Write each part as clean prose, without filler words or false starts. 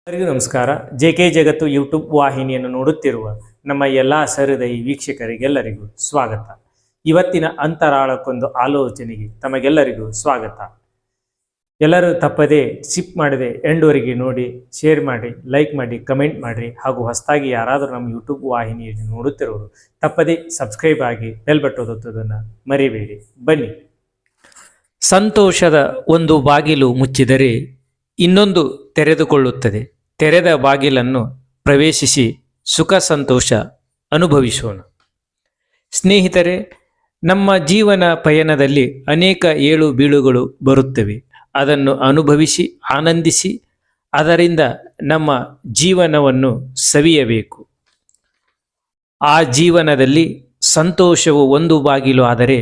ಎಲ್ಲರಿಗೂ ನಮಸ್ಕಾರ. ಜೆ.ಕೆ. ಜಗತ್ತು ಯೂಟ್ಯೂಬ್ ವಾಹಿನಿಯನ್ನು ನೋಡುತ್ತಿರುವ ನಮ್ಮ ಎಲ್ಲ ಸಹೃದಯಿ ವೀಕ್ಷಕರಿಗೆಲ್ಲರಿಗೂ ಸ್ವಾಗತ. ಇವತ್ತಿನ ಅಂತರಾಳಕ್ಕೊಂದು ಆಲೋಚನೆಗೆ ತಮಗೆಲ್ಲರಿಗೂ ಸ್ವಾಗತ. ಎಲ್ಲರೂ ತಪ್ಪದೇ ಸ್ಕಿಪ್ ಮಾಡದೆ ಎಂಡ್ವರೆಗೆ ನೋಡಿ, ಶೇರ್ ಮಾಡಿ, ಲೈಕ್ ಮಾಡಿ, ಕಮೆಂಟ್ ಮಾಡಿರಿ. ಹಾಗೂ ಹೊಸದಾಗಿ ಯಾರಾದರೂ ನಮ್ಮ ಯೂಟ್ಯೂಬ್ ವಾಹಿನಿಯನ್ನು ನೋಡುತ್ತಿರೋರು ತಪ್ಪದೇ ಸಬ್ಸ್ಕ್ರೈಬ್ ಆಗಿ ಬೆಲ್ ಬಟನ್ ಒತ್ತುವುದನ್ನು ಮರಿಬೇಡಿ. ಬನ್ನಿ. ಸಂತೋಷದ ಒಂದು ಬಾಗಿಲು ಮುಚ್ಚಿದರೆ ಇನ್ನೊಂದು ತೆರೆದುಕೊಳ್ಳುತ್ತದೆ. ತೆರೆದ ಬಾಗಿಲನ್ನು ಪ್ರವೇಶಿಸಿ ಸುಖ ಸಂತೋಷ ಅನುಭವಿಸೋಣ. ಸ್ನೇಹಿತರೆ, ನಮ್ಮ ಜೀವನ ಪಯಣದಲ್ಲಿ ಅನೇಕ ಏಳು ಬೀಳುಗಳು ಬರುತ್ತವೆ. ಅದನ್ನು ಅನುಭವಿಸಿ ಆನಂದಿಸಿ ಅದರಿಂದ ನಮ್ಮ ಜೀವನವನ್ನು ಸವಿಯಬೇಕು. ಆ ಜೀವನದಲ್ಲಿ ಸಂತೋಷವು ಒಂದು ಬಾಗಿಲು ಆದರೆ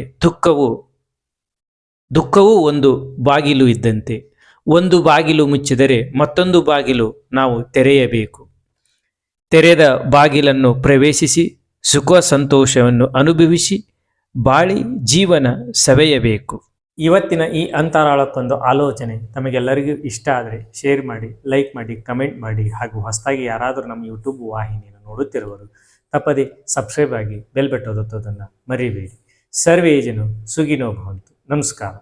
ದುಃಖವೂ ಒಂದು ಬಾಗಿಲು ಇದ್ದಂತೆ. ಒಂದು ಬಾಗಿಲು ಮುಚ್ಚಿದರೆ ಮತ್ತೊಂದು ಬಾಗಿಲು ನಾವು ತೆರೆಯಬೇಕು. ತೆರೆದ ಬಾಗಿಲನ್ನು ಪ್ರವೇಶಿಸಿ ಸುಖ ಸಂತೋಷವನ್ನು ಅನುಭವಿಸಿ ಬಾಳಿ ಜೀವನ ಸವೆಯಬೇಕು. ಇವತ್ತಿನ ಈ ಅಂತರಾಳಕ್ಕೊಂದು ಆಲೋಚನೆ ತಮಗೆಲ್ಲರಿಗೂ ಇಷ್ಟ ಆದರೆ ಶೇರ್ ಮಾಡಿ, ಲೈಕ್ ಮಾಡಿ, ಕಮೆಂಟ್ ಮಾಡಿ. ಹಾಗೂ ಹೊಸದಾಗಿ ಯಾರಾದರೂ ನಮ್ಮ ಯೂಟ್ಯೂಬ್ ವಾಹಿನಿಯನ್ನು ನೋಡುತ್ತಿರುವರು ತಪ್ಪದೇ ಸಬ್ಸ್ಕ್ರೈಬ್ ಆಗಿ ಬೆಲ್ ಬಟನ್ ಒತ್ತುವುದನ್ನು ಮರಿಬೇಡಿ. ಸರ್ವೇ ಜನ ಸುಖಿನೋ ಭವಂತು. ನಮಸ್ಕಾರ.